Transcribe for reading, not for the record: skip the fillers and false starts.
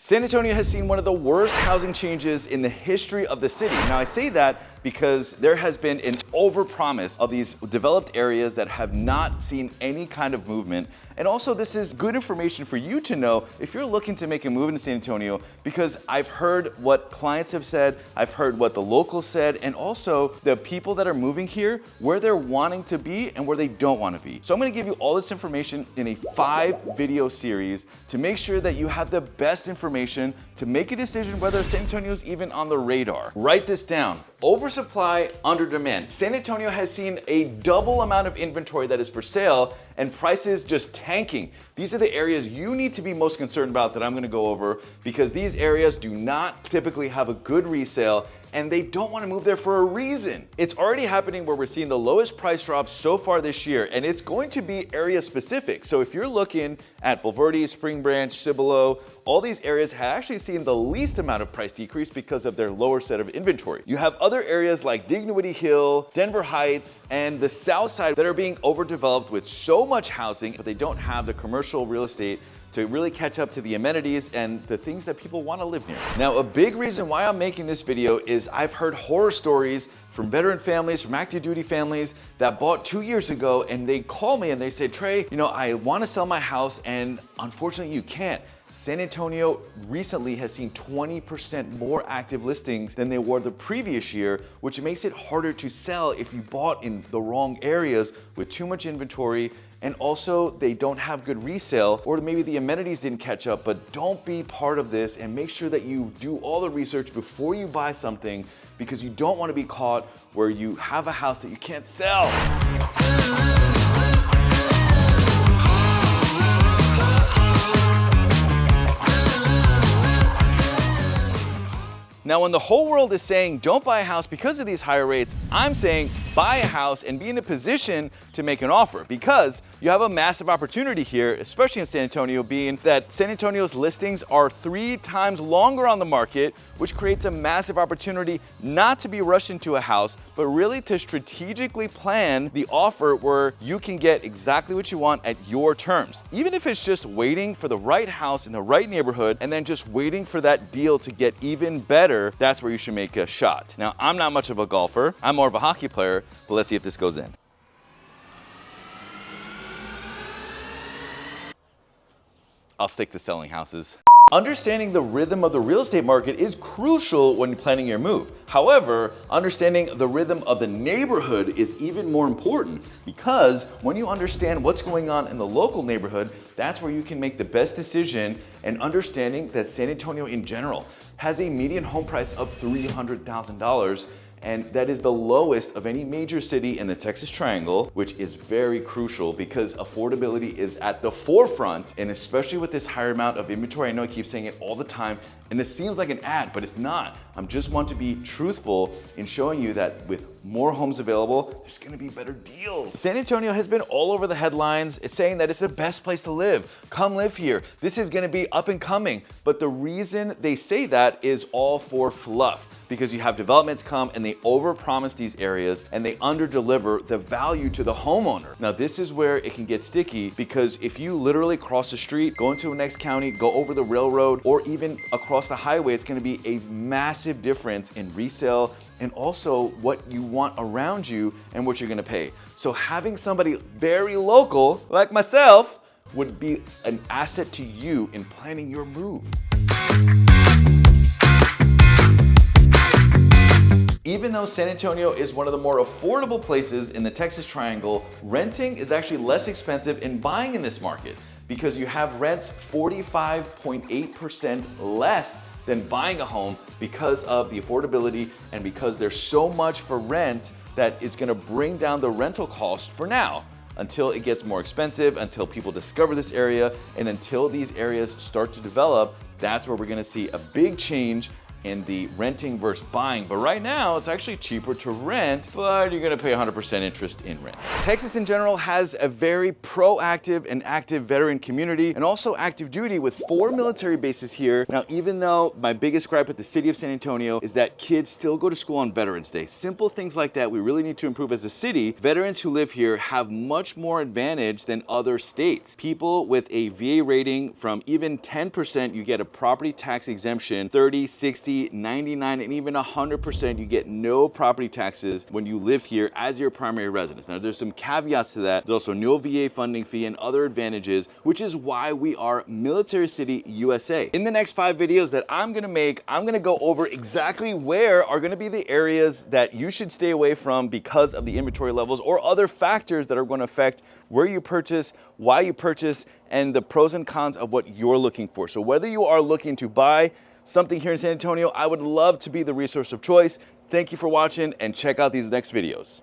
San Antonio has seen one of the worst housing changes in the history of the city. Now, I say that because there has been an overpromise of these developed areas that have not seen any kind of movement. And also, this is good information for you to know if you're looking to make a move into San Antonio, because I've heard what clients have said, I've heard what the locals said, and also the people that are moving here, where they're wanting to be and where they don't want to be. So I'm going to give you all this information in a 5-video series to make sure that you have the best information to make a decision whether San Antonio is even on the radar. Write this down. Oversupply, under demand. San Antonio has seen a double amount of inventory that is for sale and prices just tanking. These are the areas you need to be most concerned about that I'm going to go over, because these areas do not typically have a good resale and they don't want to move there for a reason. It's already happening where we're seeing the lowest price drops so far this year, and it's going to be area specific. So if you're looking at Bulverde, Spring Branch, Cibolo, all these areas have actually seen the least amount of price decrease because of their lower set of inventory. You have other areas like Dignity Hill, Denver Heights, and the South Side that are being overdeveloped with so much housing, but they don't have the commercial real estate to really catch up to the amenities and the things that people want to live near. Now, a big reason why I'm making this video is I've heard horror stories from veteran families, from active duty families that bought 2 years ago, and they call me and they say, Trey, I want to sell my house and unfortunately you can't. San Antonio recently has seen 20% more active listings than they were the previous year, which makes it harder to sell if you bought in the wrong areas with too much inventory. And also, they don't have good resale, or maybe the amenities didn't catch up. But don't be part of this, and make sure that you do all the research before you buy something, because you don't want to be caught where you have a house that you can't sell. Now, when the whole world is saying don't buy a house because of these higher rates, I'm saying buy a house and be in a position to make an offer, because you have a massive opportunity here, especially in San Antonio, being that San Antonio's listings are 3 times longer on the market, which creates a massive opportunity not to be rushed into a house, but really to strategically plan the offer where you can get exactly what you want at your terms. Even if it's just waiting for the right house in the right neighborhood and then just waiting for that deal to get even better, that's where you should make a shot. Now, I'm not much of a golfer. I'm more of a hockey player, but let's see if this goes in. I'll stick to selling houses. Understanding the rhythm of the real estate market is crucial when planning your move. However, understanding the rhythm of the neighborhood is even more important, because when you understand what's going on in the local neighborhood, that's where you can make the best decision. And understanding that San Antonio in general has a median home price of $300,000, and that is the lowest of any major city in the Texas Triangle, which is very crucial because affordability is at the forefront. And especially with this higher amount of inventory, I know I keep saying it all the time, and this seems like an ad, but it's not. I just want to be truthful in showing you that with more homes available, there's gonna be better deals. San Antonio has been all over the headlines. It's saying that it's the best place to live. Come live here. This is gonna be up and coming. But the reason they say that is all for fluff, because you have developments come and they overpromise these areas and they underdeliver the value to the homeowner. Now, this is where it can get sticky, because if you literally cross the street, go into the next county, go over the railroad, or even across the highway, it's gonna be a massive difference in resale and also what you want around you and what you're gonna pay. So having somebody very local, like myself, would be an asset to you in planning your move. Even though San Antonio is one of the more affordable places in the Texas Triangle, renting is actually less expensive in buying in this market, because you have rents 45.8% less than buying a home because of the affordability and because there's so much for rent that it's gonna bring down the rental cost for now, until it gets more expensive, until people discover this area, and until these areas start to develop. That's where we're gonna see a big change in the renting versus buying. But right now, it's actually cheaper to rent, but you're gonna pay 100% interest in rent. Texas in general has a very proactive and active veteran community and also active duty with 4 military bases here. Now, even though my biggest gripe at the city of San Antonio is that kids still go to school on Veterans Day, simple things like that we really need to improve as a city. Veterans who live here have much more advantage than other states. People with a VA rating from even 10%, you get a property tax exemption. 30, 60, 99, and even 100%, you get no property taxes when you live here as your primary residence. Now, there's some caveats to that. There's also no VA funding fee and other advantages, which is why we are Military City, USA. In the next 5 videos that I'm gonna make, I'm gonna go over exactly where are gonna be the areas that you should stay away from because of the inventory levels or other factors that are gonna affect where you purchase, why you purchase, and the pros and cons of what you're looking for. So whether you are looking to buy something here in San Antonio, I would love to be the resource of choice. Thank you for watching and check out these next videos.